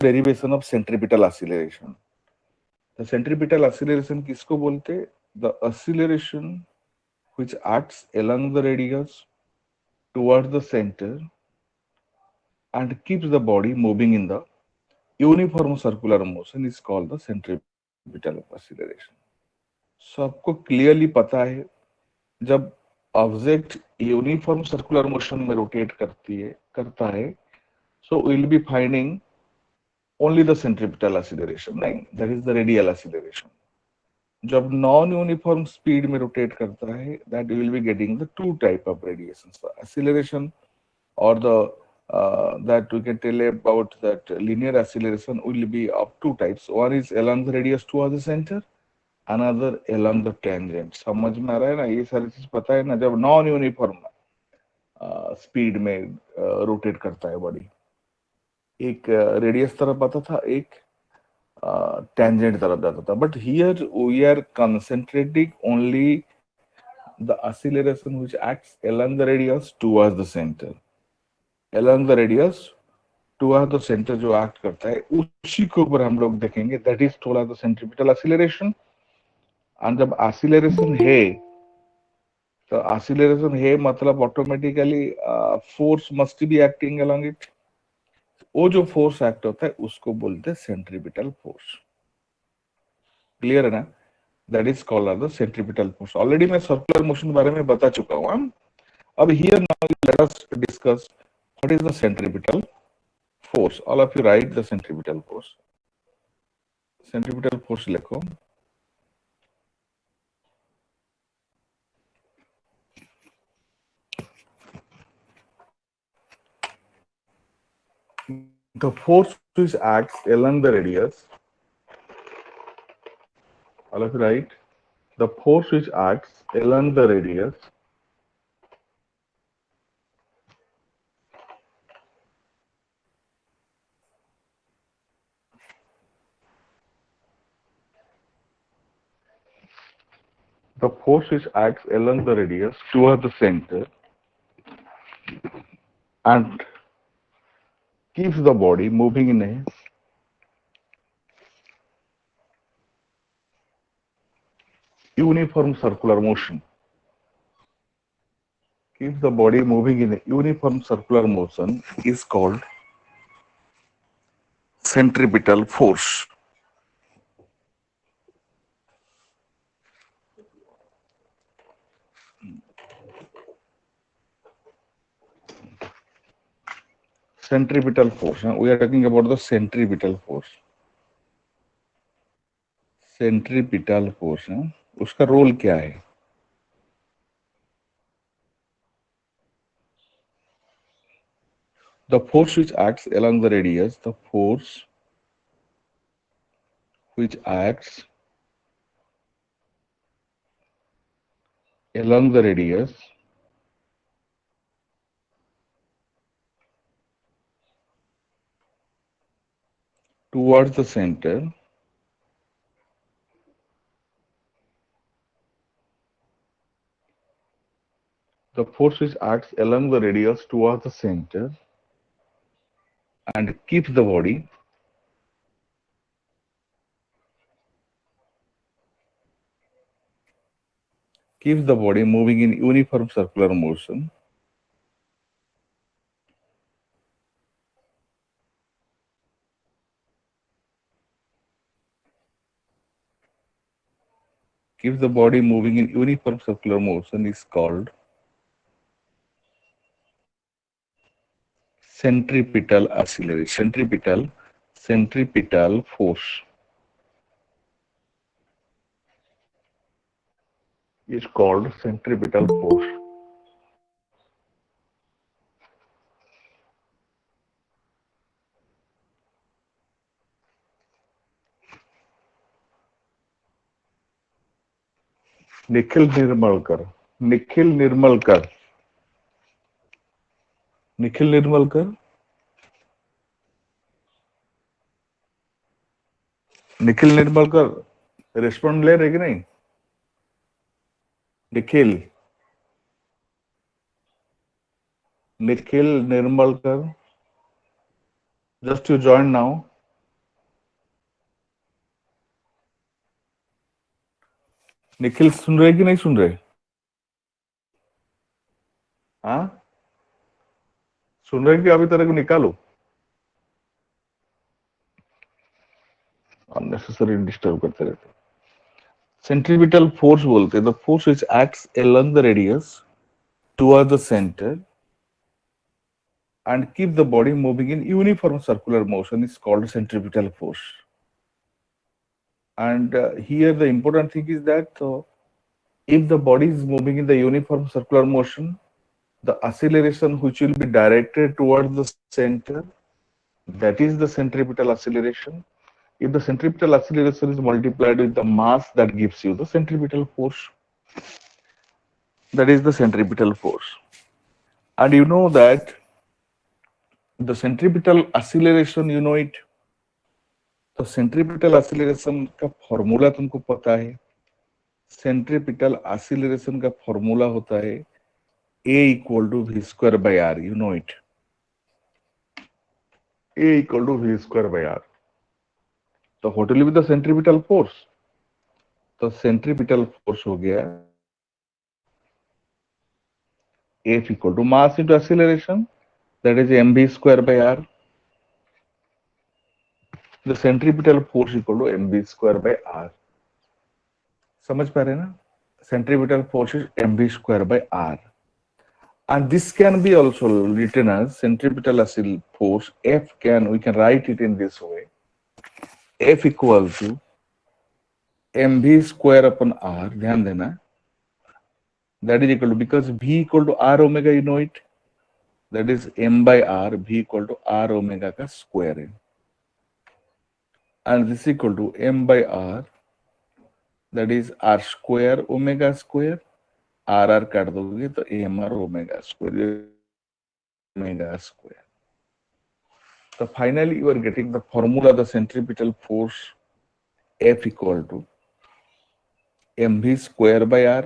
Derivation of centripetal acceleration. The centripetal acceleration किसको बोलते? The acceleration which acts along the radius towards the center and keeps the body moving in the uniform circular motion is called the centripetal acceleration. सबको clearly पता है, जब object uniform circular motion में rotate करता है, so we'll be finding only the centripetal acceleration. नहीं, that is the radial acceleration. जब non uniform speed में रोटेट करता है, that we will be getting the two type of radiations, the acceleration or the that we can tell about that linear acceleration will be of two types. One is along the radius towards the center, another along the tangent. समझ में आ रहा है ना? ये सारी चीज पता है ना? जब नॉन यूनिफॉर्म स्पीड में रोटेट करता है बॉडी, एक रेडियस तरफ आता था, एक टेंजेंट तरफ जाता था. But here we are concentrating only the acceleration which acts along the radius towards the center. along the radius towards the center जो एक्ट करता है, उसी के ऊपर हम लोग देखेंगे. That is told the centripetal acceleration. And जब एक्सीलरेशन है, तो एक्सीलरेशन है मतलब automatically force must be acting along it. वो जो फोर्स एक्ट होता है उसको बोलते हैं सेंट्रीपिटल फोर्स. क्लियर है ना? That is called the centripetal force. Already मैं सर्कुलर मोशन के बारे में बता चुका हूँ. अब here now let us discuss what is the centripetal force. All of you right the centripetal force. Centripetal force लिखो. The force which acts along the radius, all of you right, the force which acts along the radius towards the center and keeps the body moving in a uniform circular motion. Keeps the body moving in a uniform circular motion is called centripetal force. Centripetal force. We are talking about the centripetal force. Centripetal force है, उसका role क्या है? The force which acts along the radius, the force which acts along the radius towards the center the force which acts along the radius towards the center and keeps the body moving in uniform circular motion is called centripetal acceleration. Centripetal force is called centripetal force. Nikhil Nirmalkar, Nikhil Nirmalkar, Nikhil Nirmalkar, Nikhil Nirmalkar respond ले रहे कि नहीं? Nikhil, Nikhil Nirmalkar, just you join now. Nikhil सुन रहे कि नहीं सुन रहे? हाँ, सुन रहे कि अभी तेरे को निकालो? अननेसेसरी डिस्टर्ब करते रहते। सेंट्रीपिटल फोर्स बोलते हैं the force which acts along the radius toward the centre and keep the body moving in uniform circular motion is called centripetal force. And here the important thing is that if the body is moving in the uniform circular motion, the acceleration which will be directed towards the center, that is the centripetal acceleration. If the centripetal acceleration is multiplied with the mass, that gives you the centripetal force. That is the centripetal force. And you know that the centripetal acceleration, you know it. तो centripetal acceleration का formula तुमको पता है? Centripetal acceleration का formula होता है a equal to V square by R, you know it. a equal to V square by R. तो what will be the centripetal force? तो सेंट्रीपिटल फोर्स हो गया F equal to mass into acceleration, that is mv square by R. The centripetal force equal to mv square by R. समझ पा रहे हैं ना? Centripetal force is mv square by R. And this can be also written as centripetal force. We can write it in this way. F equal to mv square upon r. ध्यान देना. That is equal to, because v equal to r omega, you know it. That is m by r, v equal to r omega का square है. And this is equal to m by r. That is r square omega square. r काट दोगे तो m r omega square. Omega square. So finally, you are getting the formula, the centripetal force F equal to mv square by r,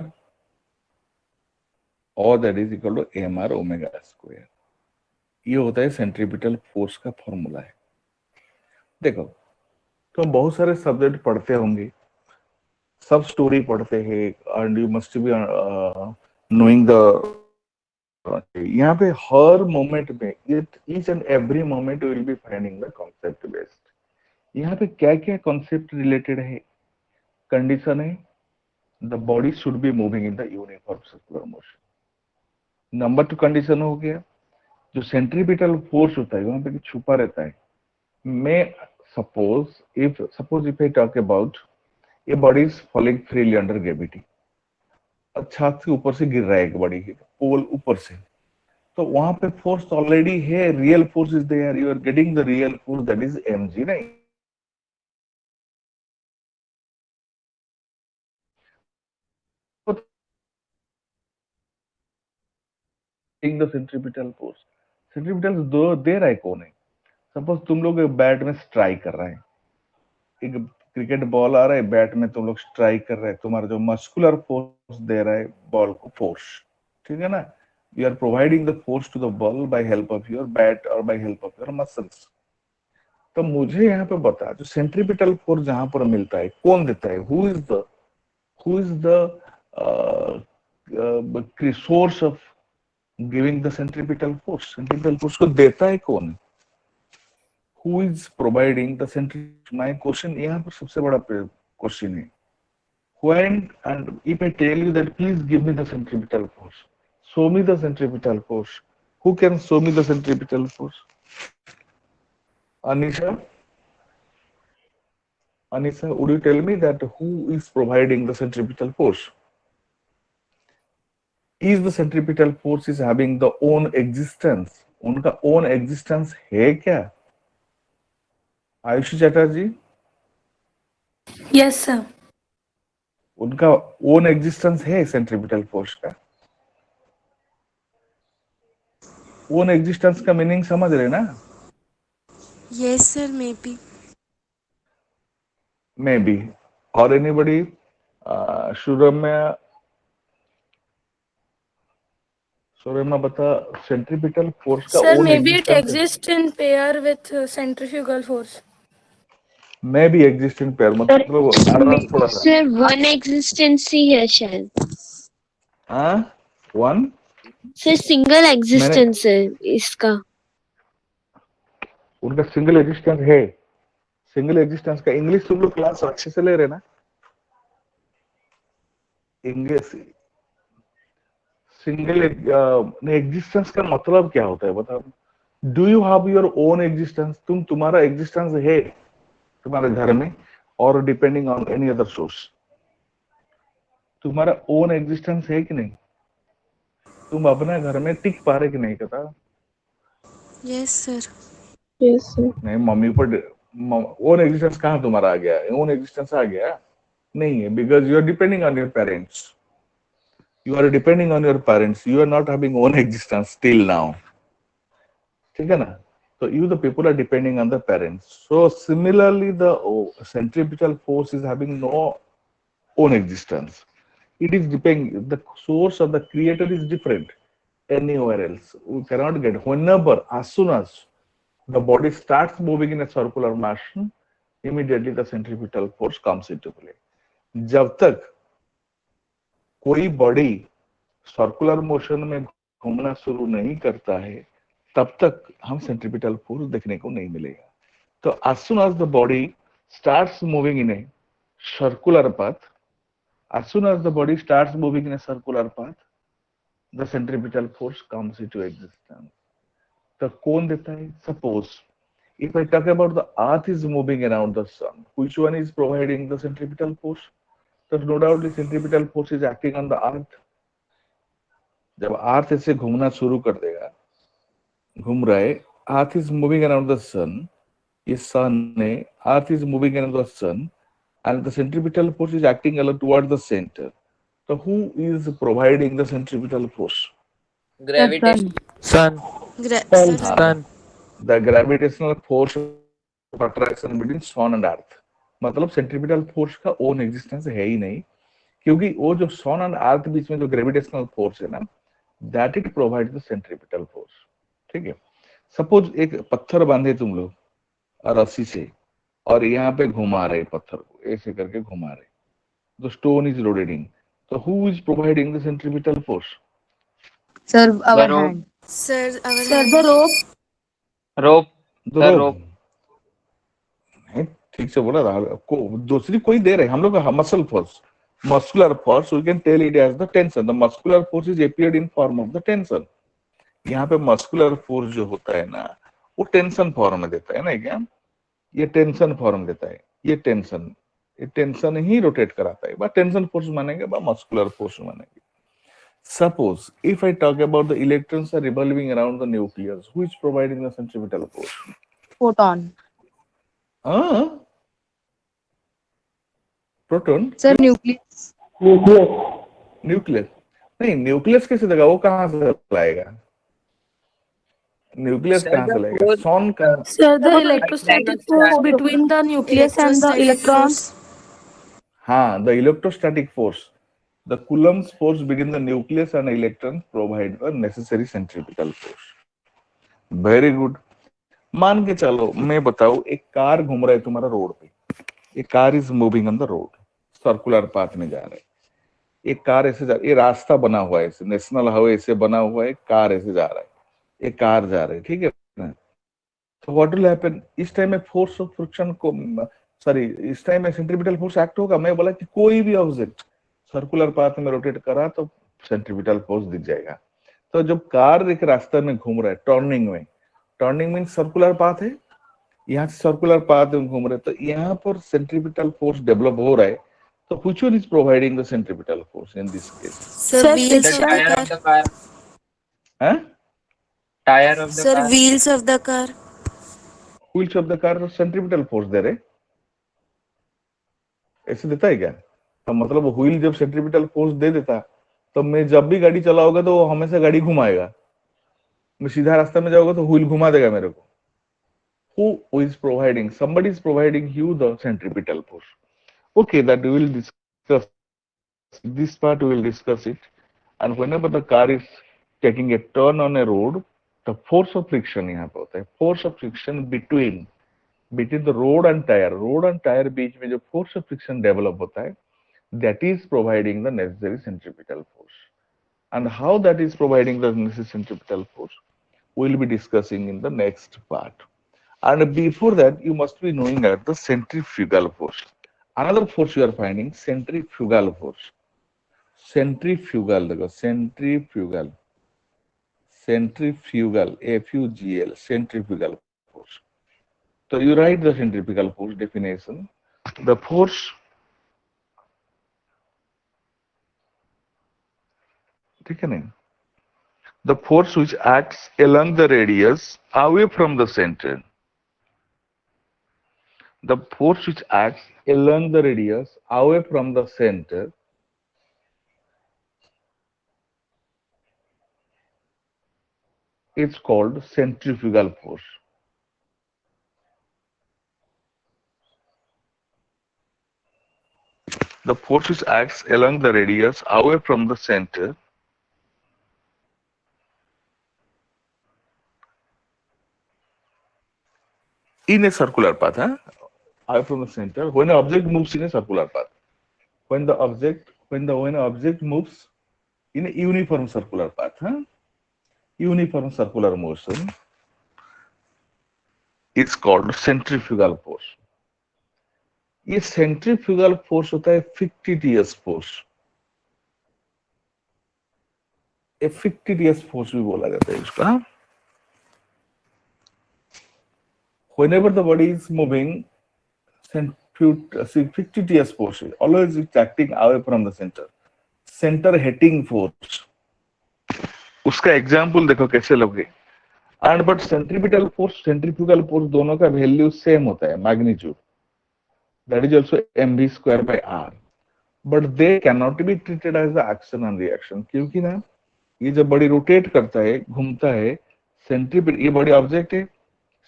or that is equal to mr omega square. ये होता है centripetal force का formula है। देखो, तो हम बहुत सारे सब्जेक्ट पढ़ते होंगे, सब स्टोरी पढ़ते हैं, and you must be knowing the, यहाँ पे हर मोमेंट में, each and every moment will be finding the concept based. यहाँ पे क्या क्या कॉन्सेप्ट रिलेटेड है? कंडीशन है the body should be moving in the uniform circular motion. Number two condition हो गया जो सेंट्रीपिटल फोर्स होता है वहां पे छुपा रहता है। मैं suppose if I talk about a body is falling freely under gravity, छत से ऊपर से गिर रहा है एक बॉडी, पोल ऊपर से, तो वहां पे फोर्स ऑलरेडी है, real force is there, you are getting the real force, that is mg, नहीं? द सेंट्रीपिटल फोर्स, सेंट्रीपिटल दो दे रहा है कौन है? सपोज तुम लोग बैट में स्ट्राइक कर रहे हैं, एक क्रिकेट बॉल आ रहा है, बैट में तुम लोग स्ट्राइक कर रहे हैं, तुम्हारा जो मस्कुलर फोर्स दे रहा है बॉल को फोर्स, ठीक है ना? You are providing the force to the ball by help of your bat और by help of your muscles. तो मुझे यहाँ पे बता, जो सेंट्रीपिटल फोर्स जहां पर मिलता है कौन देता है? Who is the source of giving the centripetal force? Centripetal force को देता है कौन? Who is providing the central? My question यहाँ पर सबसे बड़ा क्वेश्चन है, when and if I tell you that please give me the centripetal force, show me the centripetal force, who can show me the centripetal force? Anisha, would you tell me that who is providing the centripetal force? Is the centripetal force is having the own existence? उनका own existence है क्या? Ayushi Chatterjee, yes sir. उनका own existence है centripetal force का? Own existence का meaning समझ रहे ना? Yes sir, maybe. Maybe. और एनीबडी? सुरम्या, सुरम्या बता, सेंट्रीपिटल फोर्स का sir own maybe it existence है? Exist in pair with centrifugal force. मैं भी एग्जिस्टेंट पेयर, मतलब एडवांस थोड़ा सा। सर वन एग्जिस्टेंस ही है शायद। हाँ, वन। सर सिंगल मैंने एग्जिस्टेंस है इसका। उनका सिंगल एग्जिस्टेंस है। सिंगल एग्जिस्टेंस का इंग्लिश तुम लोग क्लास अच्छे से ले रहे ना? इंग्लिश सिंगल एग्जिस्टेंस का मतलब क्या होता है बताओ? Do you have your own existence? तुम्हारा एग्जिस्टेंस है तुम्हारे घर में, और depending on any other source? तुम्हारा ओन एग्जिस्टेंस है कि नहीं? तुम अपने घर में टिक पा रहे कि नहीं पता? Yes sir. Yes sir. नहीं, मम्मी पर ओन एग्जिस्टेंस कहाँ तुम्हारा आ गया? ओन एग्जिस्टेंस आ गया नहीं है, because you are depending on your parents. You are depending on your parents. You are not having own existence till now. ठीक है ना? So you the people are depending on the parents. So similarly, the centripetal force is having no own existence. It is depending. The source of the creator is different anywhere else. We cannot get. Whenever, as soon as the body starts moving in a circular motion, immediately the centripetal force comes into play. जब तक कोई body circular motion में घूमना शुरू नहीं करता है, तब तक हम सेंट्रीपिटल फोर्स देखने को नहीं मिलेगा। तो as soon as the body starts moving in a circular path, as soon as the body starts moving in a circular path, the centripetal force comes into existence. तो कौन देता है? Suppose if I talk about the earth is moving around the sun, which one is providing the centripetal force? So no doubt the centripetal force is acting on the earth. जब अर्थ ऐसे घूमना शुरू कर देगा, घूम रहा है, earth is moving around the sun, ये सन है, earth is moving around the sun, and the centripetal force is acting along toward the centre. तो who is providing the centripetal force? Gravitation. Sun. Sir हाँ, sun. The gravitational force of attraction between sun and earth. मतलब centripetal force का own existence है ही नहीं, क्योंकि वो जो सन एंड अर्थ बीच में जो ग्रेविटेशनल फोर्स है ना, that it provide the centripetal force. ठीक है? सपोज एक पत्थर बांधे तुम लोग रस्सी से, और यहाँ पे घुमा रहे पत्थर को, ऐसे करके घुमा रहे, द स्टोन इज रोटेटिंग, तो who is providing the centripetal force? Sir, our rope। hand. Sir our Sir, the rope. Rope. The sir rope. Rope. नहीं, ठीक से बोला था को, दूसरी कोई दे रहे, हम लोग muscle force, muscular force, we can tell it as the tension. The muscular force is appeared in form of the tension. यहाँ पे मस्कुलर फोर्स जो होता है ना, वो टेंशन फॉर्म में देता है ना, क्या ये टेंशन फॉर्म देता है? ये टेंशन ही रोटेट कराता है, बस टेंशन फोर्स मानेंगे, बस मस्कुलर फोर्स मानेंगे. Suppose if I talk about the electrons are revolving around the nucleus, who is providing the centripetal force? Photon. Proton? Sir, nucleus. Nucleus? नहीं, न्यूक्लियस कैसे देगा? वो कहाँ से लाएगा? न्यूक्लियस सर कहाँ द से लाएगा? फोर्स। सॉन कहाँ? Sir, the electrostatic force between the nucleus and the electrostatic electrons. Force. हाँ, the electrostatic force, the Coulomb's force between the nucleus and electron provide the necessary centripetal force. Very good. मान के चलो, मैं बताऊं, एक car घूम रहा है तुम्हारा रोड पे, एक car is moving on the road, circular path में जा रहा है, एक कार ऐसे जा, ये रास्ता बना हुआ है, ऐसे नेशनल हाईवे ऐसे बना हुआ है, कार ऐसे जा रहा है, एक कार जा रही है, ठीक है ना? तो व्हाट विल हैपन? इस टाइम में फोर्स ऑफ फ्रिक्शन को, सॉरी, इस टाइम में सेंट्रीपिटल फोर्स एक्ट होगा. मैं बोला कि कोई भी ऑब्जेक्ट सर्कुलर पाथ में रोटेट करा तो सेंट्रीपिटल फोर्स दिख जाएगा. तो जब कार एक रास्ते में घूम रहा है, टर्निंग में, टर्निंग मीन सर्कुलर पाथ है, यहाँ से सर्कुलर पाथ में घूम रहे, तो यहाँ पर सेंट्रीपिटल फोर्स डेवलप हो रहा है. तो which one is providing the centripetal force in this case? Sir Sir, wheels the of the tyre of car. The car. Huh? Tyre of the sir car. Wheels of the car. Wheels of the car centripetal force दे रहे, ऐसे देता है क्या? तो मतलब wheel जब centripetal force दे देता, तो मैं जब भी गाड़ी चलाऊंगा तो वो हमेशा गाड़ी घुमाएगा. मैं सीधा रास्ता में जाऊंगा तो व्हील घुमा देगा मेरे को. Who is providing? Somebody is providing you the centripetal force. Okay, that we will discuss. This part we will discuss it. And whenever the car is taking a turn on a road, the force of friction यहाँ पे होता है, force of friction between between the road and tyre बीच में जो force of friction develop होता है, that is providing the necessary centripetal force. And how that is providing the necessary centripetal force, we'll be discussing in the next part. And before that, you must be knowing that the centrifugal force. Another force you are finding, centrifugal force. Centrifugal, F-U-G-L, centrifugal force. So you write the centrifugal force definition. The force, ठीक है नहीं? The force which acts along the radius away from the center. The force which acts along the radius away from the center is called centrifugal force. The force which acts along the radius away from the center in a circular path, away from the center, when an object moves in a circular path. When the object moves in a uniform circular path, uniform circular motion is called centrifugal force. ये सेंट्रीफ्यूगल force होता है fictitious force, fictitious force भी बोला जाता है इसका. Whenever the body is moving, fictitious force always it's acting away from the center hitting force. उसका एग्जाम्पल देखो कैसे लोगे. And but centripetal force, centrifugal force दोनों का वैल्यू सेम होता है, magnitude. That is also mv square by r, but they cannot be treated as the action and reaction. क्योंकि ना ये जब बॉडी रोटेट करता है, घूमता है, सेंट्रीपिटल, ये बॉडी ऑब्जेक्ट है,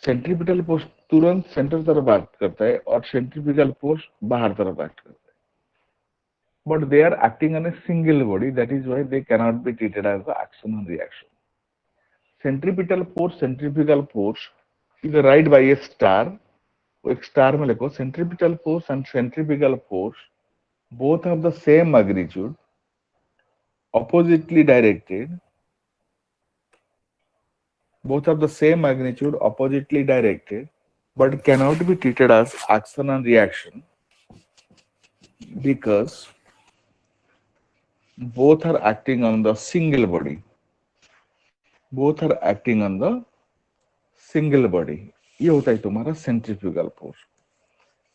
सेंट्रीपिटल फोर्स तुरंत सेंटर तरफ एक्ट करता है और सेंट्रीफ्यूगल फोर्स बाहर तरफ एक्ट करता है. But they are acting on a single body, that is why they cannot be treated as the action and reaction. Centripetal force, centrifugal force is right by a star. एक star में लिखो, centripetal force and centrifugal force both have the same magnitude, oppositely directed, both have the same magnitude, oppositely directed, but cannot be treated as action and reaction because both are acting on the single body. Both are acting on the single body. ये होता है तुम्हारा centrifugal force.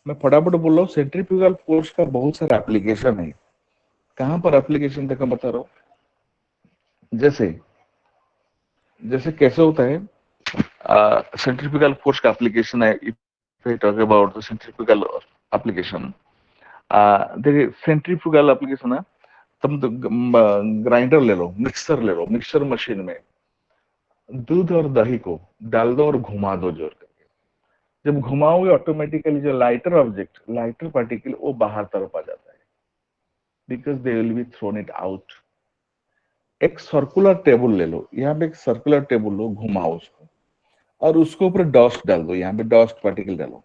मैं फटाफट बोल रहा हूँ, centrifugal force का बहुत सारा एप्लीकेशन है. कहां पर एप्लीकेशन देखो बता रहा हूँ. जैसे कैसे होता है सेंट्रीफ्यूगल फोर्स का एप्लीकेशन है. If we talk about the centrifugal application, देखिए सेंट्रीफ्यूगल एप्लीकेशन है, तुम ग्राइंडर ले लो, मिक्सर ले लो, मिक्सर मशीन में दूध और दही को डाल दो और घुमा दो जोर करके. जब घुमाओगे ऑटोमेटिकली जो लाइटर ऑब्जेक्ट, लाइटर पार्टिकल वो बाहर तरफ आ जाता है, because they will be thrown it out. एक सर्कुलर टेबल ले लो, यहाँ पे एक सर्कुलर टेबल लो, घुमाओ उसको और उसके ऊपर डस्ट डाल दो. यहाँ पे डस्ट पार्टिकल डालो,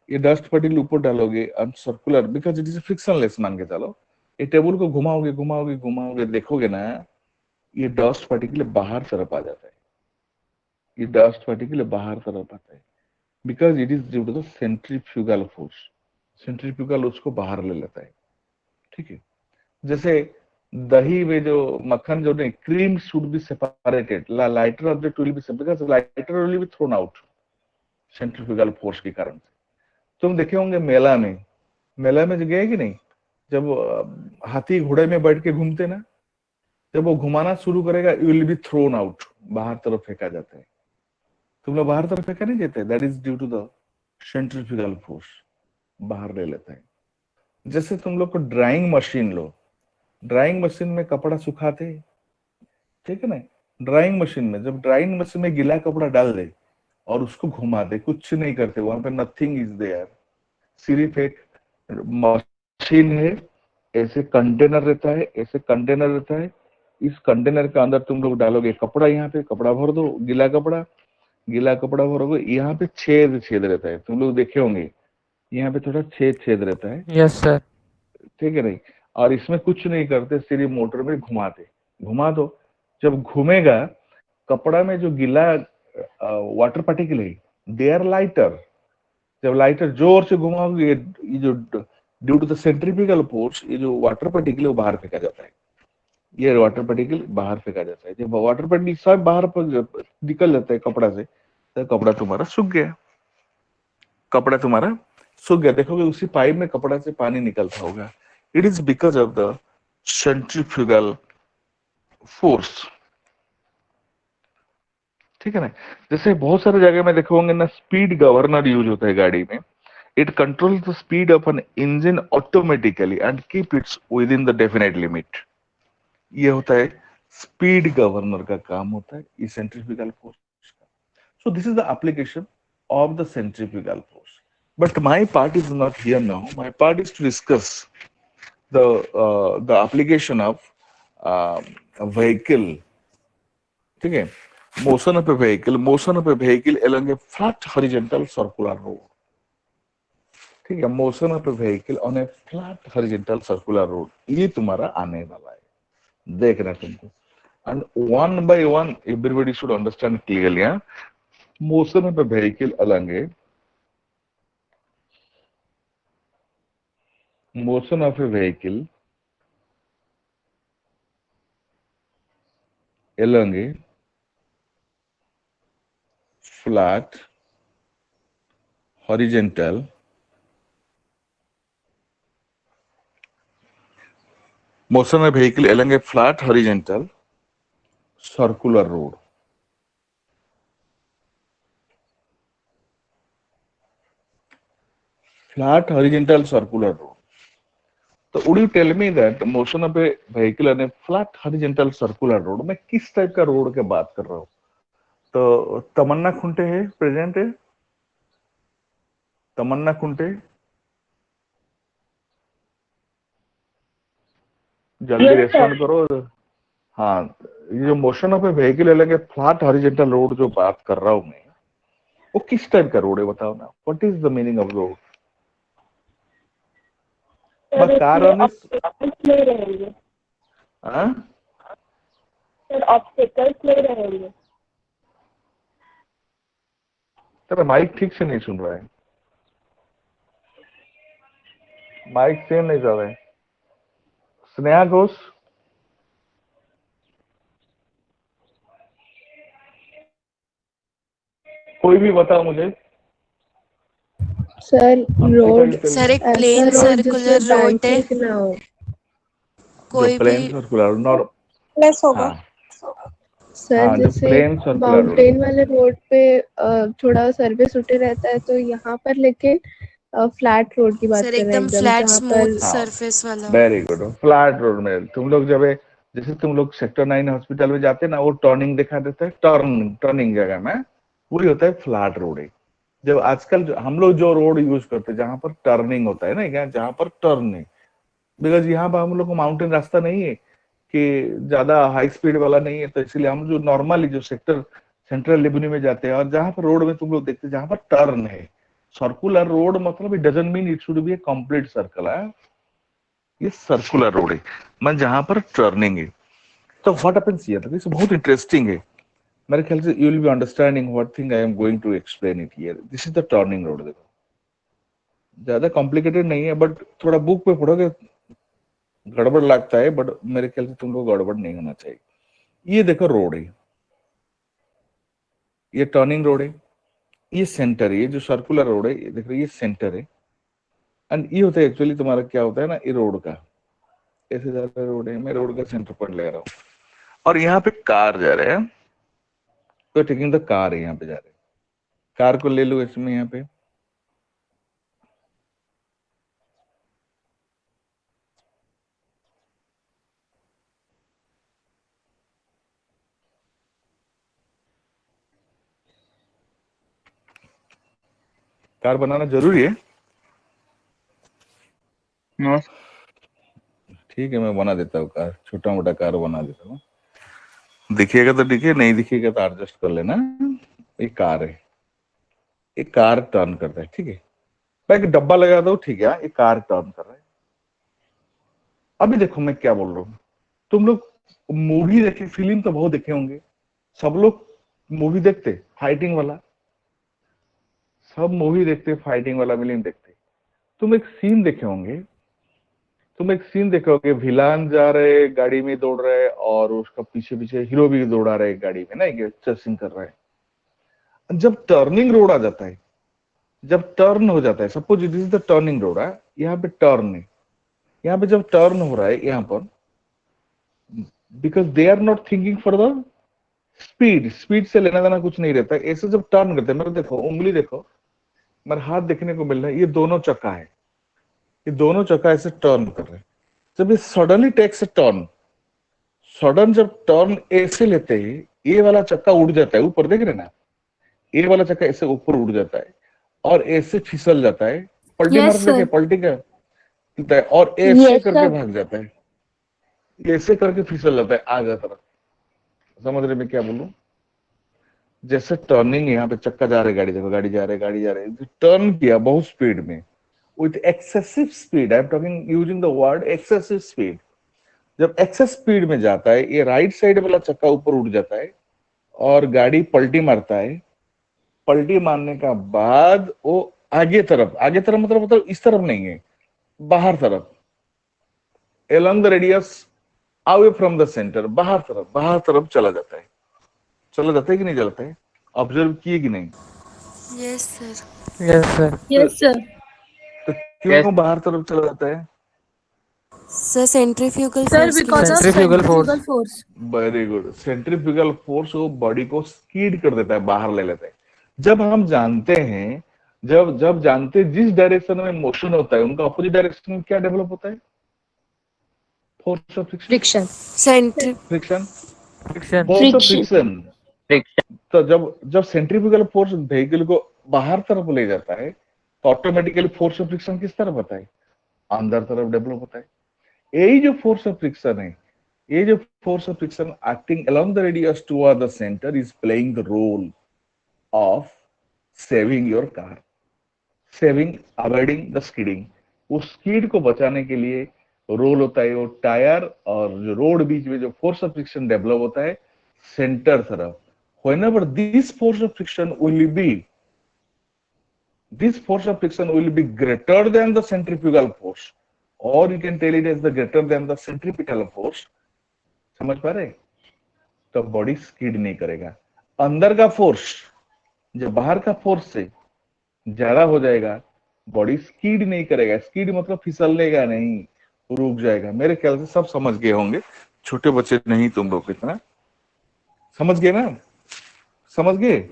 ये डस्ट पार्टिकल ऊपर डालोगे और circular, because it is frictionless मान के चलो. ये टेबल को घुमाओगे घुमाओगे घुमाओगे, देखोगे ना ये डस्ट पार्टिकल बाहर तरफ आ जाता है. ये डस्ट पार्टिकल बाहर तरफ आता है because it is due to the centrifugal force. Centrifugal उसको बाहर ले लेता है. ठीक है. जैसे दही में जो मक्खन जो नहीं, cream should be separated, lighter object will be separated because lighter will be thrown out centrifugal force के कारण से. तुम देखे होंगे मेला में जो गए कि नहीं, जब हाथी घोड़े में बैठ के घूमते ना, जब वो घुमाना शुरू करेगा you will be thrown out, बाहर तरफ फेंका जाता है. तुम लोग बाहर तरफ फेंका नहीं जाते, that is due to the centrifugal force, बाहर ले लेता है. जैसे तुम लोग को ड्राइंग मशीन लो, ड्राइंग मशीन में कपड़ा सुखाते, ठीक है ना. ड्राइंग मशीन में जब ड्राइंग मशीन में गीला कपड़ा डाल दे और उसको घुमा दे, कुछ नहीं करते, वहां पे नथिंग इज देयर, सिर्फ एक मशीन है, ऐसे कंटेनर रहता है, ऐसे कंटेनर रहता है. इस कंटेनर के अंदर तुम लोग डालोगे कपड़ा, यहाँ पे कपड़ा भर दो, गीला कपड़ा, गीला कपड़ा भरोगे, यहाँ पे छेद छेद रहता है, तुम लोग देखे होंगे, यहाँ पे थोड़ा छेद छेद रहता है, यस सर। ठीक है नहीं। और इसमें कुछ नहीं करते, सिर्फ मोटर में घुमाते, घुमा दो, जब घूमेगा कपड़ा में जो गीला वाटर पार्टिकल है दे आर लाइटर, जब लाइटर जोर से घुमाओगे ये जो due to the centrifugal force ये जो वाटर पार्टिकल है वो बाहर फेंका जाता है, ये वाटर पार्टिकल बाहर फेंका जाता है। जब वाटर पार्टिकल सब बाहर निकल जाता है कपड़ा से, तो कपड़ा तुम्हारा सूख गया, कपड़ा तुम्हारा सूख गया। देखोगे उसी पाइप में कपड़ा से पानी निकलता होगा, it is because of the centrifugal force, ठीक है ना। जैसे बहुत सारे जगह में देखोगे ना स्पीड गवर्नर यूज होता है गाड़ी में, it controls the speed of an engine automatically and keep its within the definite limit. ये होता है स्पीड गवर्नर का काम होता है ये सेंट्रीफ्यूगल फोर्स का। So this is the application of the centrifugal force, but my part is not here now, my part is to discuss the application of vehicle, ठीक है। motion of a vehicle along a flat horizontal circular road, ठीक है, motion of a vehicle on a flat horizontal circular road, ये तुम्हारा आने वाला है, देखना तुमको, and one by one everybody should understand clearly, yeah? Motion of a vehicle along a flat horizontal motion of vehicle along a flat horizontal circular road, flat horizontal circular road. So would you tell me that motion of a vehicle on a flat horizontal circular road, मैं किस type का road के बात कर रहा हूँ? तो तमन्ना खुंटे है, प्रेजेंट है, तमन्ना खुंटे, जल्दी रेस्पॉन्ड करो। हाँ, ये जो मोशन ऑफ ए व्हीकल अलग फ्लैट हॉरिजॉन्टल रोड जो बात कर रहा हूँ मैं, वो किस टाइप का रोड है बताओ ना, what is the meaning of road? Car नहीं रहेंगे सर, ऑब्स्टेकल्स नहीं रहेंगे। तेरा माइक ठीक से नहीं सुन रहा है, माइक सेम नहीं जा रहा है। स्नेहा घोष, कोई भी बताओ मुझे। सर रोड, सर एक प्लेन सर्कुलर रोड है, कोई भी प्लेन सर्कुलर नॉर्मल प्लस होगा। हाँ, सर हाँ, जो जैसे प्लेन सर्कुलर माउंटेन वाले रोड पे थोड़ा सर्विस उठे रहता है, तो यहाँ पर लेकिन फ्लैट रोड की बात सर कर रहे हैं, एकदम एकदम फ्लैट जहाँ स्मूथ पर सरफेस वाला। वेरी गुड, फ्लैट रोड में तुम लोग जब जैसे तुम लोग सेक्टर 9 हॉस्पिटल में जाते हैं ना, वो टर्निंग दिखा देता है, टर्निंग जगह में वही होता है फ्लैट रोड है। जब आजकल हम लोग जो रोड यूज करते हैं जहां पर टर्निंग होता है ना, क्या जहां पर टर्न है, बिकॉज यहाँ पर हम लोग को माउंटेन रास्ता नहीं है कि ज्यादा हाई स्पीड वाला नहीं है, तो इसलिए हम जो नॉर्मली जो सेंट्रल रेवेन्यू में जाते हैं और जहां पर रोड में तुम लोग देखते हैं जहां पर टर्न है, सर्कुलर रोड मतलब it doesn't mean it should be A complete circle है, ये सर्कुलर रोड है मतलब जहां पर टर्निंग है। तो व्हाट हैपेंस हियर, दिस बहुत इंटरेस्टिंग है, मेरे ख्याल से you will be understanding what thing I am going to explain it here. This is the turning road. देखो ज्यादा कॉम्प्लिकेटेड नहीं है, बट थोड़ा बुक पे पढ़ोगे गड़बड़ लगता है, बट मेरे ख्याल से तुम लोग गड़बड़ नहीं होना चाहिए। ये देखो रोड है, ये टर्निंग रोड है, ये सेंटर है, ये जो सर्कुलर रोड है ये देखो ये सेंटर है, एंड ये होता है एक्चुअली तुम्हारा क्या होता है ना, ये रोड का ऐसे जा रहा है रोड है, मैं रोड का सेंटर पॉइंट ले रहा हूँ और यहाँ पे कार जा रहे हैं, तो टेकिंग द कार है, यहाँ पे जा रहे हैं, कार को ले लो इसमें, यहाँ पे कार बनाना जरूरी है, ठीक है मैं बना देता हूँ कार, छोटा मोटा कार बना देता हूँ, दिखेगा तो दिखे, नहीं दिखेगा तो एडजस्ट कर लेना, एक कार है, एक कार टर्न कर रहा है, ठीक है, मैं एक डब्बा लगा दो, ठीक है, एक कार टर्न कर रहा है। अभी देखो मैं क्या बोल रहा हूँ, तुम लोग मूवी देखे, फिल्म तो बहुत देखे होंगे, सब लोग मूवी देखते फाइटिंग वाला, सब मूवी देखते फाइटिंग वाला फिल्म देखते। तुम एक सीन देखे होंगे, विलान जा रहे गाड़ी में दौड़ रहे और उसका पीछे पीछे हीरो भी दौड़ा रहे गाड़ी में ना, चेसिंग कर रहा है। जब टर्निंग रोड आ जाता है, जब टर्न हो जाता है, suppose this is the turning road है, यहाँ पे टर्न है, यहाँ पे जब टर्न हो रहा है यहाँ पर, because they are not thinking for the speed से लेना देना कुछ नहीं रहता है। ऐसे जब टर्न करते हैं, मेरे देखो उंगली देखो, मेरा हाथ देखने को मिल रहा है, ये दोनों चक्का है, ये दोनों चक्का ऐसे टर्न कर रहे हैं। जब ये सडनली टेक्स टर्न, सडन जब टर्न ऐसे लेते हैं, ये वाला चक्का उड़ जाता है ऊपर, देख रहे ना, ये वाला चक्का ऐसे ऊपर उड़ जाता है और ऐसे फिसल जाता है, पलटी Yes, मारते देखे, sir. पलटी का और ऐसे करके भाग जाता है, ऐसे करके फिसल जाता है आगे तरफ। समझ रहे मैं क्या बोलूं? जैसे टर्निंग, यहाँ पे चक्का जा रहा है, गाड़ी देखो, गाड़ी जा रही है, टर्न किया बहुत स्पीड में, with excessive speed, I am talking using the word excessive speed. जब एक्सेस स्पीड में जाता है, ये राइट साइड वाला चक्का ऊपर उड़ जाता है और गाड़ी पलटी मारता है। पलटी मारने का बाद वो आगे तरफ मतलब इस तरफ नहीं है, बाहर तरफ, along the radius, away from the center, बाहर तरफ चला जाता है कि नहीं चलता है? ऑब्जर्व किए कि नहीं? Yes, sir. Yes, sir. Yes, sir. तो क्यों बाहर तरफ चला जाता है? Sir, centrifugal Sir, force की because वजह of से। Centrifugal force. centrifugal force. Very good. Centrifugal force वो बॉडी को स्कीड कर देता है, बाहर ले लेता है। जब हम जानते हैं, जब जानते हैं जिस डायरेक्शन में मोशन होता है, उनका अपोजिट डायरेक्शन में क्या डेवलप होता है? Force of friction, Friction. Centri friction, Friction. Force of friction. Friction. तो जब सेंट्रीफ्यूगल फोर्स व्हीकल को बाहर तरफ ले जाता है, तो ऑटोमेटिकली फोर्स ऑफ फ्रिक्शन किस तरफ होता है? अंदर तरफ डेवलप होता है। यही जो फोर्स ऑफ फ्रिक्शन है, ये जो force of friction acting along the radius toward the center is playing the role of saving your car, avoiding the skidding। वो स्कीड को बचाने के लिए रोल होता है, वो टायर और जो रोड बीच में जो फोर्स ऑफ फ्रिक्शन डेवलप होता है सेंटर तरफ। whenever this force of friction will be greater than the centrifugal force, or you can tell it as the greater than the centripetal force। समझ पा रहे? तो बॉडी स्कीड नहीं करेगा। अंदर का फोर्स जब बाहर का फोर्स से ज्यादा हो जाएगा, बॉडी स्कीड नहीं करेगा। स्कीड मतलब फिसलनेगा नहीं, रुक जाएगा। मेरे ख्याल से सब समझ गए होंगे, छोटे बच्चे नहीं तुम लोग इतना समझ गए ना? समझ गए?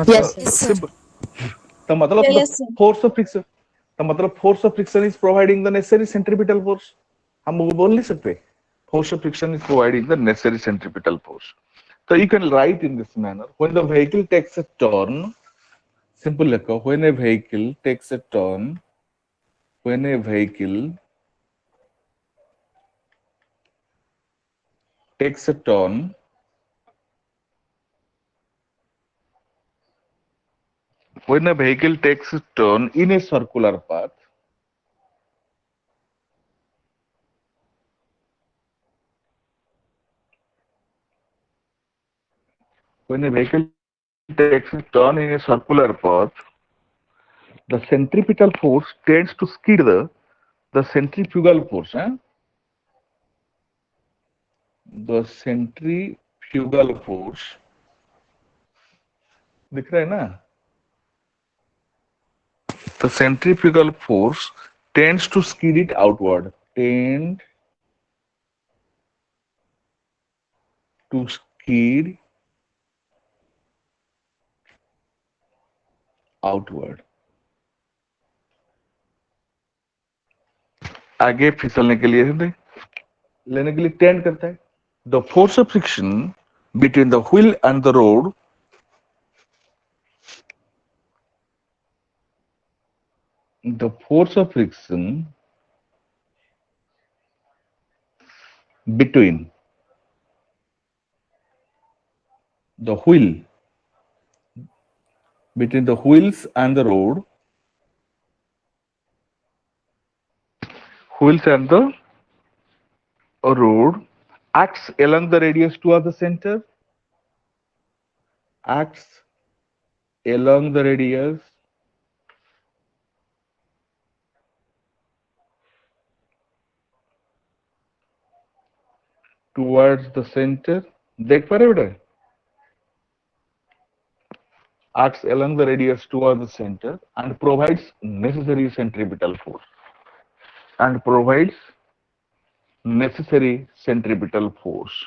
Yes, sir. Yes, sir. तो मतलब Yes, sir. Force of friction, तो मतलब force of friction is providing the necessary centripetal force. हम वो बोल नहीं सकते, force of friction is providing the necessary centripetal force। So you can write in this manner: when the vehicle takes a turn, simple लिखो, when a vehicle takes a turn, when a vehicle takes a turn, when a vehicle takes a turn in a circular path, when a vehicle takes a turn in a circular path, the centripetal force tends to skid the centrifugal force, the centrifugal force, दिख रहा है ना? The centrifugal force tends to skid it outward, tend to skid outward, आगे फिसलने के लिए लेने के लिए टेंड करता है। The force of friction between the wheel and the road the force of friction between the wheel between the wheels and the road, wheels and the road acts along the radius towards the center, acts along the radius towards the center. देख पा रहे हो बेटा? Acts along the radius towards the center and provides necessary centripetal force. And provides necessary centripetal force.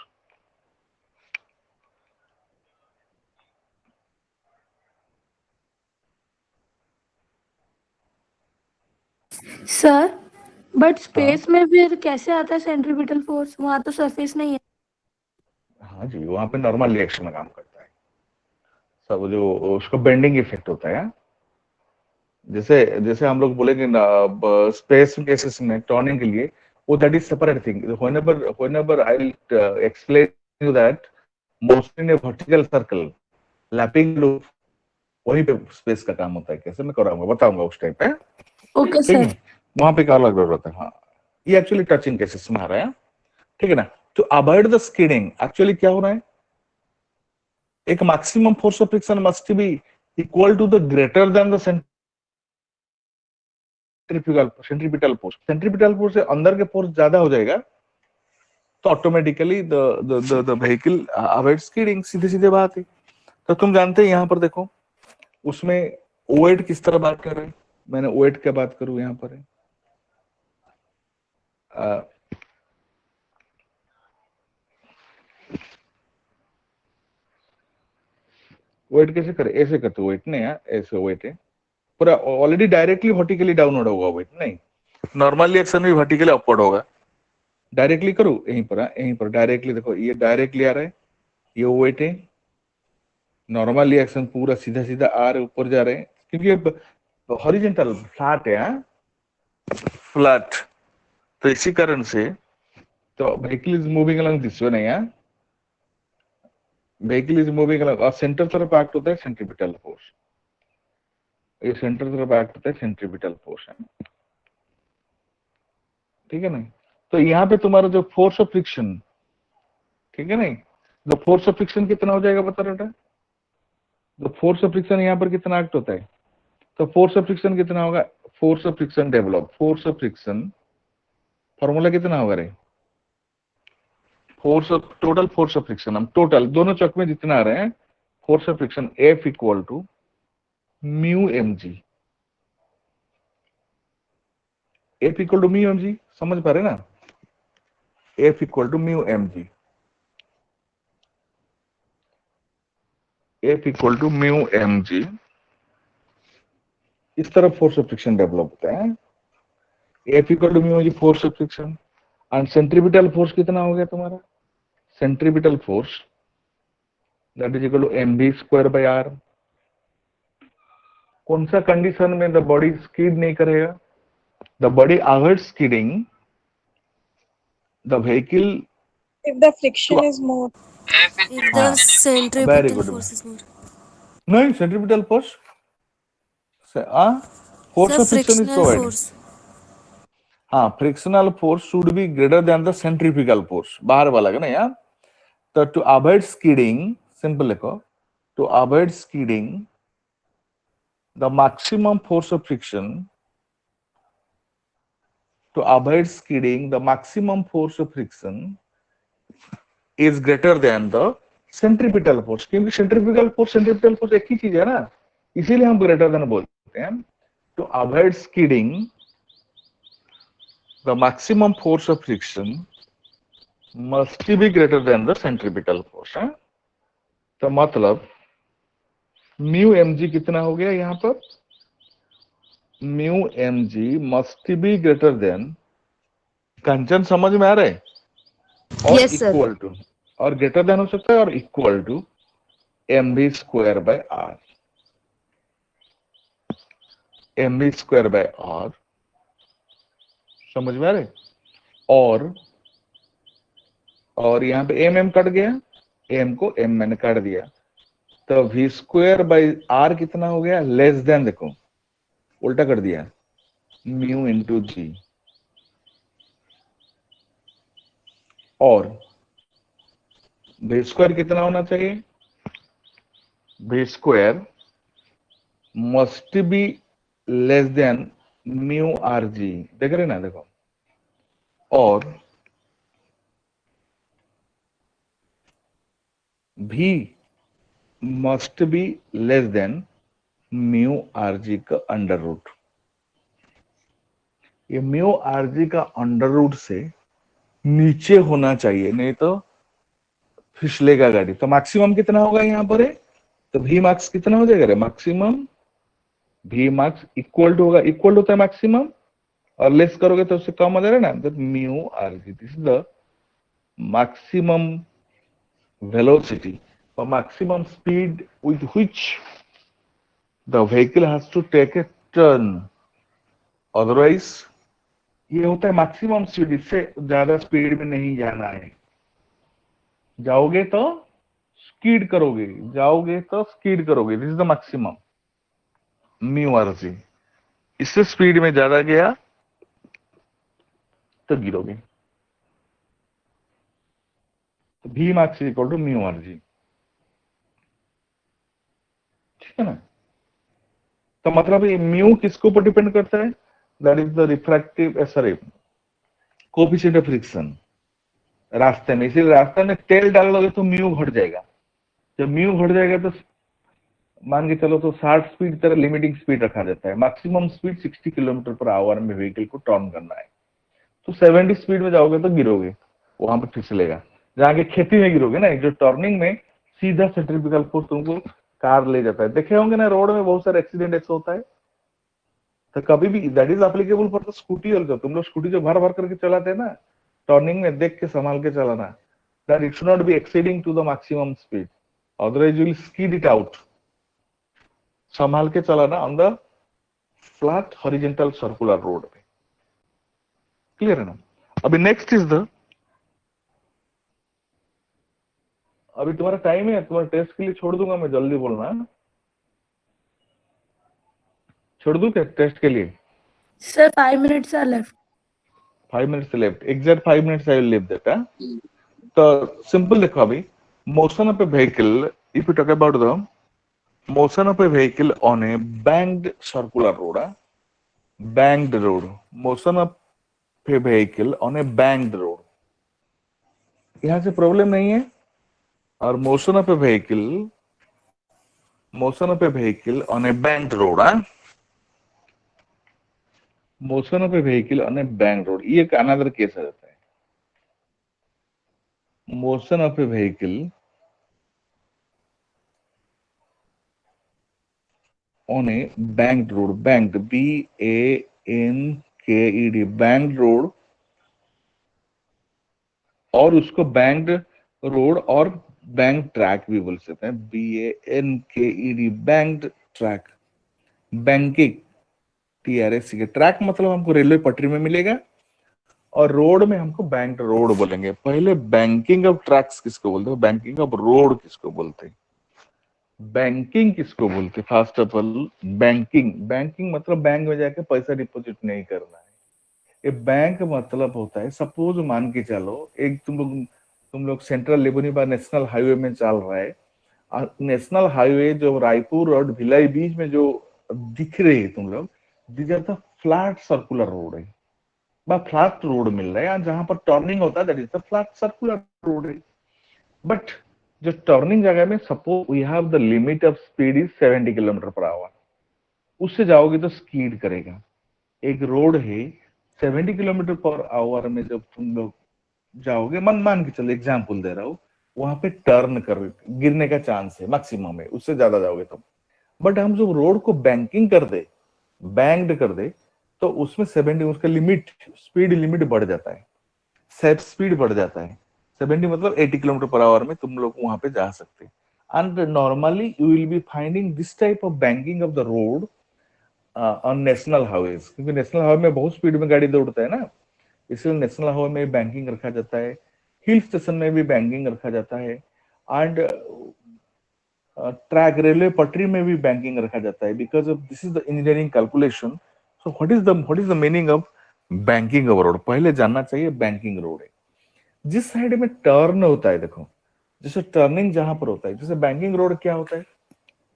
Sir but space में फिर कैसे आता है सेंट्रीपिटल फोर्स? वहां तो सरफेस नहीं है। हाँ जी, वहां पे नॉर्मल रिएक्शन में काम करता है सब, जो उसका बेंडिंग इफेक्ट होता है। जैसे जैसे हम लोग बोलेंगे ना स्पेस केसेस में टर्निंग के लिए, वो that is separate thing. Whenever I will explain you that mostly in A vertical circle lapping loop, वहीं पे स्पेस का काम होता है। कैसे मैं कराऊंगा, बताऊंगा उस टाइप पे। ओके ठीक सर। है, वहां पे क्या अलग जरूरत है। हाँ, ये एक्चुअली टचिंग केसेस में आ रहा है। ठीक है ना। तो अवॉइड द स्किडिंग, एक्चुअली क्या हो रहा है, एक maximum force of friction must be equal to the greater than the centripetal force. Centripetal force से अंदर के फोर्स ज्यादा हो जाएगा तो automatically the vehicle avoid skidding, सीधे सीधे बात है। तो तुम जानते हैं यहां पर देखो, उसमें वेट किस तरह बात कर रहे हैं। मैंने वेट क्या बात करूं यहां पर है, वेट कैसे करे, ऐसे करते वेट नहीं है, ऐसे वेट है पूरा ऑलरेडी डायरेक्टली वर्टिकली डाउनवर्ड होगा वेट नहीं, नॉर्मल रिएक्शन भी वर्टिकली अपवर्ड होगा। डायरेक्टली करो यहीं पर, यहीं पर डायरेक्टली देखो, ये डायरेक्टली आ रहा है, ये वेट है। नॉर्मल रिएक्शन पूरा सीधा सीधा आ रहे ऊपर जा रहे हैं, क्योंकि हॉरिजॉन्टल फ्लैट है, फ्लैट। तो इसी कारण से तो vehicle is moving along this way नहीं है, व्हीकल इज मूविंग अलोंग, और सेंटर तरफ एक्ट होता है सेंट्रीपिटल फोर्स। ये सेंटर तरफ एक्ट होता है सेंट्रीपिटल फोर्स है। ठीक है नहीं। तो यहाँ पे तुम्हारा जो फोर्स ऑफ फ्रिक्शन, ठीक है नहीं, जो फोर्स ऑफ फ्रिक्शन कितना हो जाएगा बता बेटा, जो फोर्स ऑफ फ्रिक्शन यहाँ पर कितना एक्ट होता है, तो फोर्स ऑफ फ्रिक्शन कितना होगा, force of friction develop, force of friction formula कितना होगा रे, force of total force of friction, हम टोटल दोनों चौक में जितना आ रहे हैं force of friction F equal to mu M G, F equal to mu M G, समझ पा रहे ना, F equal to mu M G, F equal to mu M G, इस तरफ फोर्स ऑफ फ्रिक्शन डेवलप होता है। F equal to mu M G force of friction, and centripetal force कितना हो गया तुम्हारा, centripetal force that is equal to M V square by R. कौन सा कंडीशन में द बॉडी स्किड नहीं करेगा, the body avoid skidding, the vehicle If the friction is more. If the Very centripetal good. force is more. नहीं, centripetal force, force Sir, of friction is frictional provide. force. हाँ, frictional force should be greater than the centrifugal force, बाहर वाला का ना यार। तो to avoid skidding, simple लिखो, to avoid skidding the maximum force of friction, to avoid skidding the maximum force of friction is greater than the centripetal force, क्योंकि centrifugal force centripetal force एक ही चीज है ना, इसीलिए हम ग्रेटर देन बोलते हैं। To avoid skidding the maximum force of friction must be greater than the centripetal force है? तो मतलब म्यू mg कितना हो गया यहाँ पर, mu mg must be greater than, Kanchan समझ में आ रहा है, और Yes, sir. इक्वल टू, और ग्रेटर देन हो सकता है और equal to M V square by R, M V square by R, समझ में आ रहे। और यहाँ पे एम एम कट गया, एम को एम मैंने काट दिया, तो v स्क्वायर बाई r कितना हो गया, लेस देन, देखो उल्टा कर दिया, म्यू इंटू जी, और v स्क्वायर कितना होना चाहिए, v square must be less than mu R जी, देख रहे ना, देखो, और v must be less than mu R जी का अंडर रूट। ये म्यू आर जी का अंडर रूट से नीचे होना चाहिए, नहीं तो फिसलेगा गाड़ी। तो मैक्सिमम कितना होगा यहाँ पर है, तो v मैक्स कितना हो जाएगा, maximum v max equal to होगा, इक्वल होता है मैक्सिमम, और लेस करोगे तो उससे कम हो जाएगा ना, तो mu R ji, this is the maximum velocity or maximum speed with which the vehicle has to take a turn, otherwise ये होता है मैक्सिमम स्पीड, इससे ज्यादा स्पीड में नहीं जाना है, जाओगे तो स्कीड करोगे, जाओगे तो स्कीड करोगे, this is the maximum mu R G. इससे स्पीड में ज्यादा गया तो गिरोगे, तो v max equal to mu R G, ठीक है ना। तो मतलब ये म्यू किसके ऊपर डिपेंड करता है, that is the refractive, sorry, coefficient of friction रास्ते में, इसीलिए रास्ते में तेल डाल दोगे तो म्यू घट जाएगा, जब म्यू घट जाएगा तो मान के चलो तो 60 स्पीड तरह लिमिटिंग स्पीड रखा जाता है, maximum speed 60 kilometre per our में व्हीकल को टर्न करना है, तो 70 स्पीड में जाओगे तो गिरोगे, वहां पर फिसलेगा, जाके खेती में गिरोगे ना, जो टर्निंग में सीधा सेंट्रीफ्यूगल फोर्स तुमको कार ले जाता है। देखे होंगे ना रोड में बहुत सारे एक्सीडेंट ऐसा होता है, तो कभी भी that is applicable for the scooty also, तुम लोग स्कूटी जो भर भर करके चलाते हैं ना, टर्निंग में देख के संभाल के चलाना, that it should not be exceeding to the maximum speed, otherwise you will स्कीड it out, संभाल के चलाना on the flat horizontal circular road पे, क्लियर है ना। अभी नेक्स्ट इज द, अभी तुम्हारा टाइम है, तुम्हारे टेस्ट के लिए छोड़ दूंगा मैं, जल्दी बोलना, छोड़ दूं क्या टेस्ट के लिए, Sir, 5 minutes are left. 5 minutes left, exact 5 minutes I will leave that, huh? तो सिंपल देखो, अभी motion of A vehicle, if you talk about the motion of A vehicle on A banked circular road, banked road, motion of A vehicle on A banked road, यहां से problem नहीं है, और motion of A vehicle, motion of A vehicle on A banked road, motion of A vehicle on A banked road, ये एक another case आ जाता है, motion of A vehicle on a banked road, banked, BANKED, banked road, और उसको banked road और bank track भी बोल सकते हैं, BANKED, banked track, banking, TRAC के ट्रैक मतलब हमको रेलवे पटरी में मिलेगा, और रोड में हमको बैंक्ड रोड बोलेंगे। पहले बैंकिंग ऑफ ट्रैक्स किसको बोलते हैं, बैंकिंग ऑफ रोड किसको बोलते हैं, बैंकिंग किसको बोलते हैं, first of all banking, banking मतलब बैंक में जाके पैसा डिपॉजिट नहीं करना है, ये बैंक मतलब होता है, सपोज मान के चलो एक तुम लोग सेंट्रल लेबोनी नेशनल हाईवे में चल रहा है, नेशनल हाईवे जो रायपुर और भिलाई बीच में जो दिख रहे है तुम लोग, these are the flat circular road है, फ्लैट रोड मिल रहा है, जहां पर टर्निंग होता है that is the flat circular road है। बट जो टर्निंग जगह में suppose we have the limit of speed is 70 kilometre per hour, उससे जाओगे तो स्कीड करेगा। एक रोड है 70 किलोमीटर पर आवर में जब तुम लोग जाओगे, मान के चलो एग्जांपल दे रहा हूँ, वहां पे टर्न कर गिरने का चांस है, मैक्सिमम है, उससे ज्यादा जाओगे तुम। बट हम जो रोड को बैंकिंग कर दे, बैंक्ड कर दे, तो उसमें 70 उसका लिमिट, स्पीड लिमिट बढ़ जाता है, सेट स्पीड बढ़ जाता है, 70 मतलब 80 किलोमीटर पर आवर में तुम लोग वहां पे जा सकते हैं। And normally you will be finding this type of banking of the road on national highways, क्योंकि नेशनल हाईवे में बहुत स्पीड में गाड़ी दौड़ता है ना, इसलिए नेशनल हाईवे में बैंकिंग रखा जाता है, हिल स्टेशन में भी बैंकिंग रखा जाता है, एंड ट्रैक रेलवे पटरी में भी बैंकिंग रखा जाता है because of this is the engineering calculation. So what is the meaning of banking of road? पहले जानना चाहिए बैंकिंग रोड है जिस साइड में टर्न होता है. देखो जैसे टर्निंग जहां पर होता है, जैसे बैंकिंग रोड क्या होता है,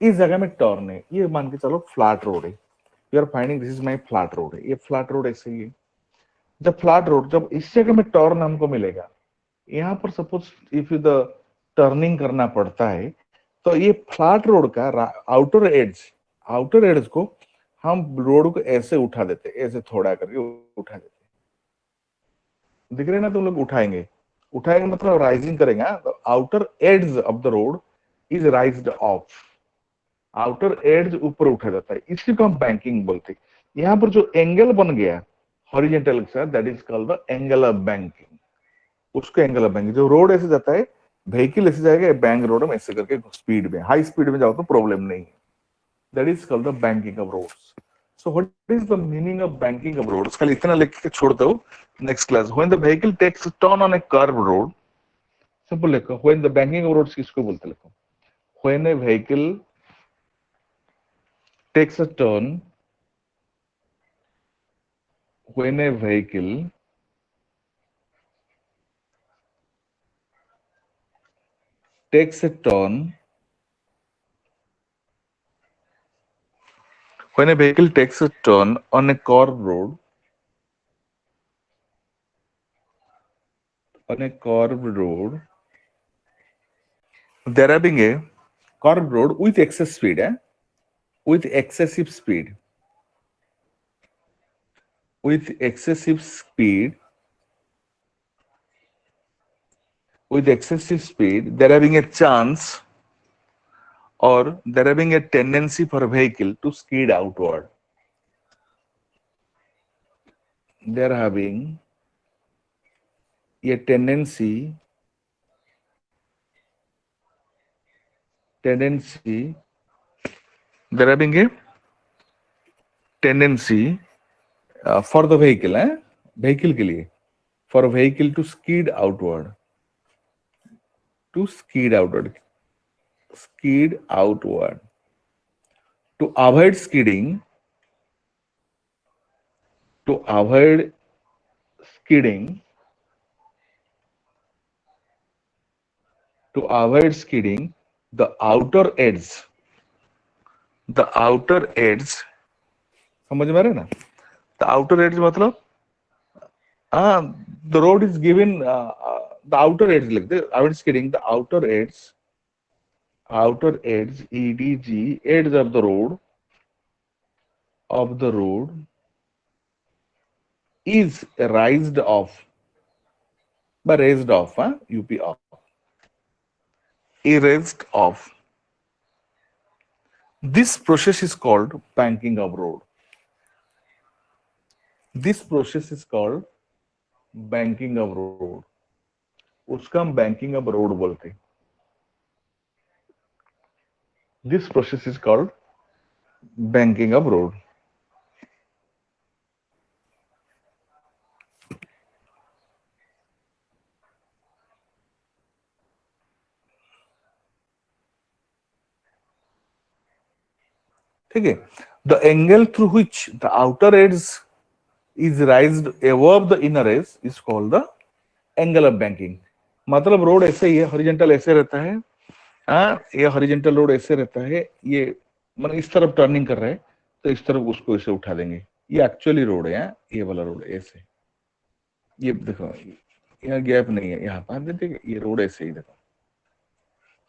इस जगह में टर्न है, ये मान के चलो फ्लैट रोड है. You are finding this is my flat road है, ये फ्लैट रोड ऐसे ही है. जब फ्लैट रोड, जब इस जगह में टर्न हमको मिलेगा, यहाँ पर सपोज इफ द टर्निंग करना पड़ता है, तो ये फ्लैट रोड का आउटर एड्ज को हम रोड को ऐसे उठा देते, ऐसे थोड़ा करके उठा देते. दिख रहे ना तुम लोग? उठाएंगे मतलब राइजिंग करेंगे. Outer edge of the road is राइज्ड of. Outer edge ऊपर उठा जाता है, इसी को हम बैंकिंग बोलते हैं. यहाँ पर जो एंगल बन गया हॉरिजॉन्टल के साथ, that is called the angle of banking. उसको एंगल ऑफ बैंकिंग. जो रोड ऐसे जाता है, व्हीकल ऐसे जाएगा, बैंक रोड में ऐसे करके स्पीड में, हाई स्पीड में जाओ तो प्रॉब्लम नहीं है. That is called the banking of roads. So what is the meaning of banking of roads? खाली इतना लिख के छोड़ दो. Next class, when the vehicle takes turn on a curve road, simple लिखो. When the banking of roads किसको बोलते? लिखो. When a vehicle takes a turn, when a vehicle takes a turn, when a vehicle takes a turn on a curved road, there having a curved road with excess speed, with excessive speed, there having a chance or there having a tendency for a vehicle to skid outward. They're having a tendency they're having a tendency for the vehicle, vehicle के लिए, for a vehicle to skid outward, to avoid skidding, the outer edge, समझ में आ रहा है ना? The outer edge मतलब the road is given the outer edge, like the avoid skidding, the outer edge EDG, edge of the road is raised off, raised off, UP off, erased off. This process is called banking of road. उसका हम banking of road बोलते हैं. This process is called banking of road. ठीक है. The angle through which the outer edge is raised above the inner edge is called the angle of banking. मतलब road ऐसे ही है, horizontal ऐसे रहता है, ये हॉरिजॉन्टल रोड ऐसे रहता है, ये मतलब इस तरफ टर्निंग कर रहा है तो इस तरफ उसको ऐसे उठा देंगे. ये एक्चुअली रोड है, ये वाला रोड ऐसे, ये देखो यहाँ गैप नहीं है, यहाँ पर देखिए ये रोड ऐसे ही, देखो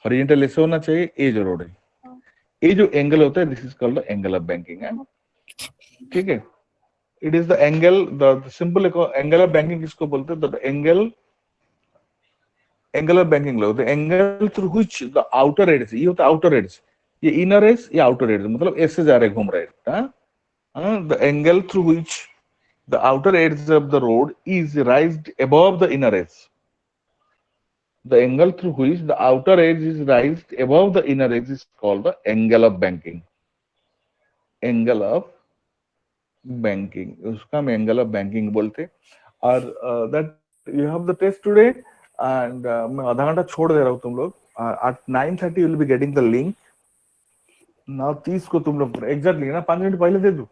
हॉरिजॉन्टल ऐसे होना चाहिए. ये जो रोड है, ये जो एंगल होता है, this is called the angle of banking. ठीक है. It is the angle, the simple angle of banking किसको बोलते हैं? The angle of banking low, the angle through which the outer edge, ये होता है आउटर एड्ज, ये इनर एड्ज, ये आउटर एड्ज, मतलब ऐसे जा रहे घूम रहे हैं. The angle through which the outer edge of the road is राइज्ड above the inner edge. The angle through which the outer edge is raised above the inner edge is called the angle of banking. उसका हम angle of banking बोलते हैं. और that you have the test today and मैं आधा घंटा छोड़ दे रहा हूँ तुम लोग. At 9:30 you will be getting the link. ना 30 को तुम लोग एग्जैक्टली ना 5 मिनट पहले दे दो।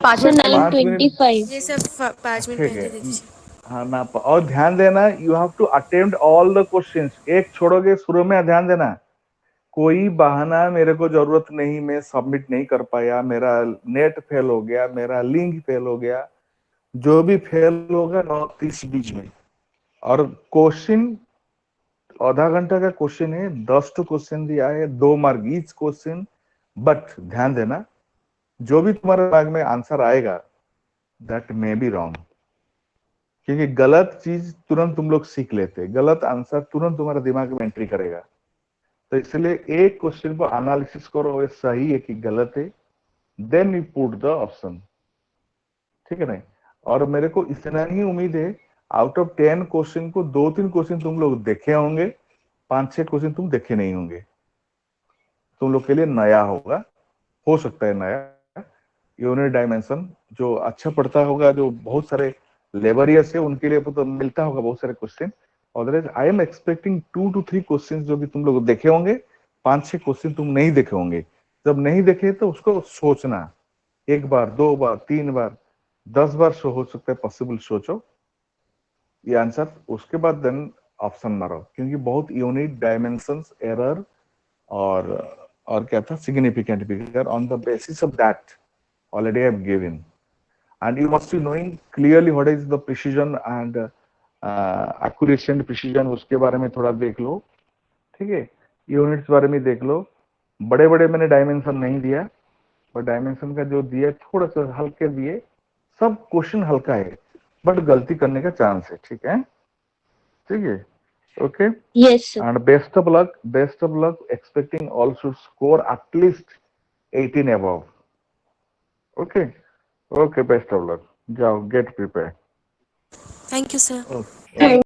9:25 ये सब 5 मिनट ठीक पहले है। दे दीजिए। हाँ ना, और ध्यान देना, you have to attempt all the questions, एक छोड़ोगे शुरू में, ध्यान देना। कोई बहाना मेरे को जरूरत नहीं, मैं सबमिट नहीं कर पाया, मेरा नेट फेल हो गया, मेरा लिंक फेल हो गया, जो भी फेल होगा 9:30 बीच में। और क्वेश्चन आधा घंटा का क्वेश्चन है, 10 तो क्वेश्चन दिया है, 2 मार्क ईच क्वेश्चन। बट ध्यान देना, जो भी तुम्हारे दिमाग में आंसर आएगा दैट मे बी रॉन्ग, क्योंकि गलत चीज तुरंत तुम लोग सीख लेते, गलत आंसर तुरंत तुम्हारे दिमाग में एंट्री करेगा। तो इसलिए एक क्वेश्चन को एनालिसिस करो, ये सही है कि गलत है, then you put the option, ठीक है नहीं। और मेरे को इतना ही उम्मीद है, आउट ऑफ 10 क्वेश्चन को 2-3 क्वेश्चन तुम लोग देखे होंगे, 5-6 क्वेश्चन तुम देखे नहीं होंगे, तुम लोग के लिए नया होगा, हो सकता है नया। यूनिट डायमेंशन जो अच्छा पढ़ता होगा, जो बहुत सारे लेबरियस है, उनके लिए तो मिलता होगा बहुत सारे question. Otherwise I am expecting 2 to 3 question जो भी तुम लोग देखे होंगे, 5-6 क्वेश्चन तुम नहीं देखे होंगे। जब नहीं देखे तो उसको सोचना, 1 बार 2 बार 3 बार 10 बार हो सकता है पॉसिबल, सोचो ये आंसर, उसके बाद देन ऑप्शन मारो, क्योंकि बहुत यूनिट डायमेंशंस एरर और क्या था, significant figure, on the basis of that already I have given, and you must be knowing clearly what is the precision and accuracy and precision, उसके बारे में थोड़ा देख लो, ठीक है। यूनिट्स बारे में देख लो, बड़े बड़े मैंने डायमेंशन नहीं दिया, पर डायमेंशन का जो दिया थोड़ा सा हल्के दिए, सब क्वेश्चन हल्का है, बट गलती करने का चांस है, ठीक है, ठीक है, okay. Yes, sir. And best of luck, expecting all should score at least 18 above, okay, okay, best of luck, जाओ, get prepared, thank you sir. okay.